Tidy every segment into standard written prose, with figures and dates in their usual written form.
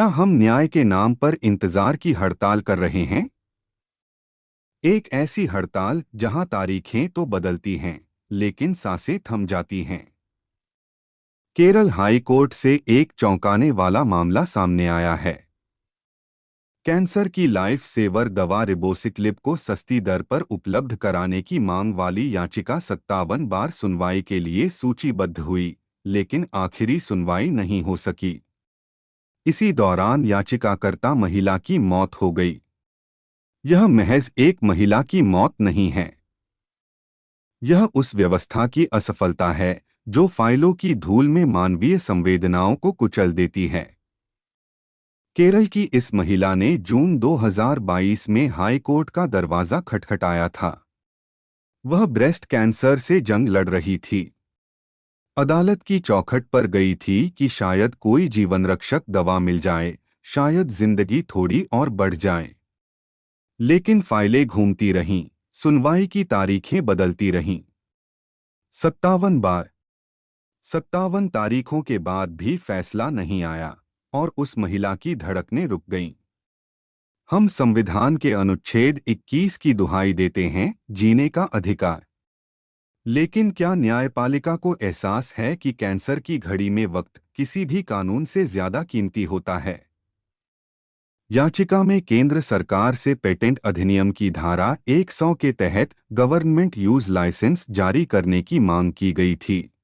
क्या हम न्याय के नाम पर इंतजार की हड़ताल कर रहे हैं? एक ऐसी हड़ताल जहां तारीखें तो बदलती हैं, लेकिन सांसें थम जाती हैं। केरल हाई कोर्ट से एक चौंकाने वाला मामला सामने आया है। कैंसर की लाइफ सेवर दवा रिबोसिक्लिब को सस्ती दर पर उपलब्ध कराने की मांग वाली याचिका 57 बार सुनवाई के लिए सूचीबद्ध हुई, लेकिन आखिरी सुनवाई नहीं हो सकी। इसी दौरान याचिकाकर्ता महिला की मौत हो गई। यह महज एक महिला की मौत नहीं है। यह उस व्यवस्था की असफलता है जो फाइलों की धूल में मानवीय संवेदनाओं को कुचल देती है। केरल की इस महिला ने जून 2022 में हाई कोर्ट का दरवाजा खटखटाया था। वह ब्रेस्ट कैंसर से जंग लड़ रही थी। अदालत की चौखट पर गई थी कि शायद कोई जीवनरक्षक दवा मिल जाए, शायद जिंदगी थोड़ी और बढ़ जाए। लेकिन फाइलें घूमती रहीं, सुनवाई की तारीखें बदलती रहीं। 57 तारीखों के बाद भी फैसला नहीं आया और उस महिला की धड़कनें रुक गईं। हम संविधान के अनुच्छेद 21 की दुहाई देते हैं, जीने का अधिकार। लेकिन क्या न्यायपालिका को एहसास है कि कैंसर की घड़ी में वक्त किसी भी कानून से ज्यादा कीमती होता है? याचिका में केंद्र सरकार से पेटेंट अधिनियम की धारा 100 के तहत गवर्नमेंट यूज लाइसेंस जारी करने की मांग की गई थी।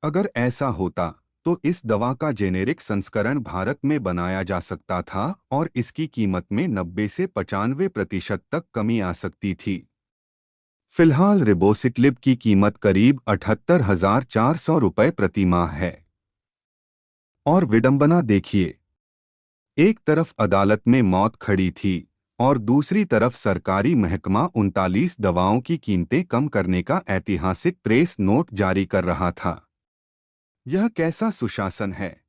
अगर ऐसा होता तो इस दवा का जेनेरिक संस्करण भारत में बनाया जा सकता था और इसकी कीमत में 90 से 95% तक कमी आ सकती थी। फिलहाल रिबोसिक्लिब की कीमत करीब 78,400 रुपये प्रति माह है। और विडंबना देखिए, एक तरफ अदालत में मौत खड़ी थी और दूसरी तरफ सरकारी महकमा 39 दवाओं की कीमतें कम करने का ऐतिहासिक प्रेस नोट जारी कर रहा था। यह कैसा सुशासन है,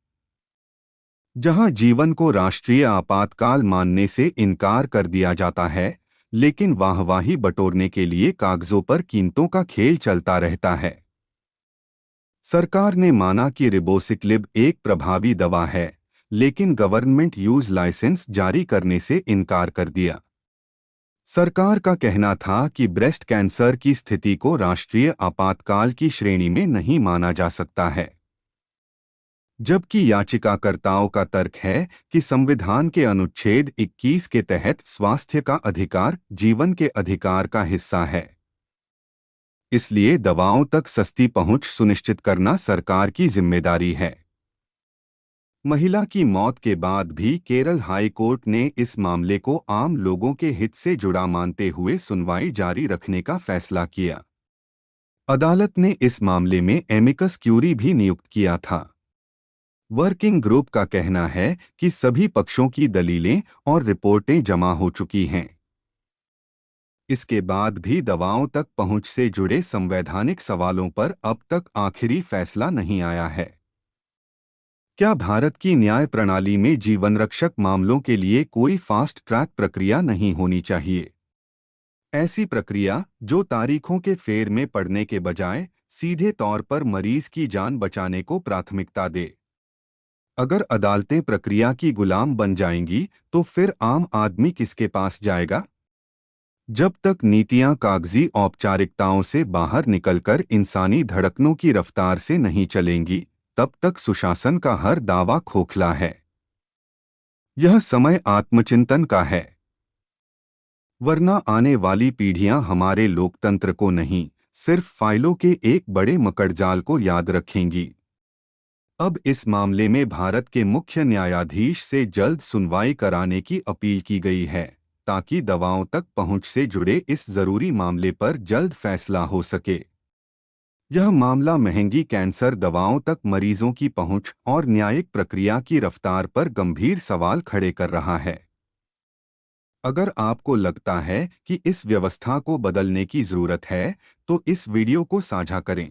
जहां जीवन को राष्ट्रीय आपातकाल मानने से इनकार कर दिया जाता है, लेकिन वाहवाही बटोरने के लिए कागजों पर कीमतों का खेल चलता रहता है। सरकार ने माना कि रिबोसिक्लिब एक प्रभावी दवा है, लेकिन गवर्नमेंट यूज लाइसेंस जारी करने से इनकार कर दिया। सरकार का कहना था कि ब्रेस्ट कैंसर की स्थिति को राष्ट्रीय आपातकाल की श्रेणी में नहीं माना जा सकता है, जबकि याचिकाकर्ताओं का तर्क है कि संविधान के अनुच्छेद 21 के तहत स्वास्थ्य का अधिकार जीवन के अधिकार का हिस्सा है। इसलिए दवाओं तक सस्ती पहुंच सुनिश्चित करना सरकार की जिम्मेदारी है। महिला की मौत के बाद भी केरल हाई कोर्ट ने इस मामले को आम लोगों के हित से जुड़ा मानते हुए सुनवाई जारी रखने का फैसला किया। अदालत ने इस मामले में एमिकस क्यूरी भी नियुक्त किया था। वर्किंग ग्रुप का कहना है कि सभी पक्षों की दलीलें और रिपोर्टें जमा हो चुकी हैं। इसके बाद भी दवाओं तक पहुंच से जुड़े संवैधानिक सवालों पर अब तक आखिरी फैसला नहीं आया है। क्या भारत की न्याय प्रणाली में जीवनरक्षक मामलों के लिए कोई फास्ट ट्रैक प्रक्रिया नहीं होनी चाहिए? ऐसी प्रक्रिया जो तारीखों के फेर में पड़ने के बजाय सीधे तौर पर मरीज की जान बचाने को प्राथमिकता दे। अगर अदालतें प्रक्रिया की गुलाम बन जाएंगी तो फिर आम आदमी किसके पास जाएगा? जब तक नीतियां कागजी औपचारिकताओं से बाहर निकलकर इंसानी धड़कनों की रफ्तार से नहीं चलेंगी, तब तक सुशासन का हर दावा खोखला है। यह समय आत्मचिंतन का है, वरना आने वाली पीढ़ियां हमारे लोकतंत्र को नहीं, सिर्फ फाइलों के एक बड़े मकड़जाल को याद रखेंगी। अब इस मामले में भारत के मुख्य न्यायाधीश से जल्द सुनवाई कराने की अपील की गई है, ताकि दवाओं तक पहुंच से जुड़े इस जरूरी मामले पर जल्द फैसला हो सके। यह मामला महंगी कैंसर दवाओं तक मरीजों की पहुंच और न्यायिक प्रक्रिया की रफ्तार पर गंभीर सवाल खड़े कर रहा है। अगर आपको लगता है कि इस व्यवस्था को बदलने की जरूरत है, तो इस वीडियो को साझा करें,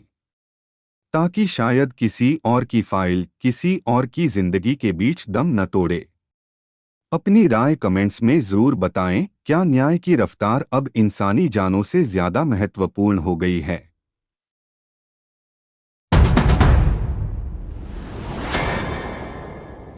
ताकि शायद किसी और की फाइल किसी और की जिंदगी के बीच दम न तोड़े। अपनी राय कमेंट्स में जरूर बताएं। क्या न्याय की रफ्तार अब इंसानी जानों से ज्यादा महत्वपूर्ण हो गई है?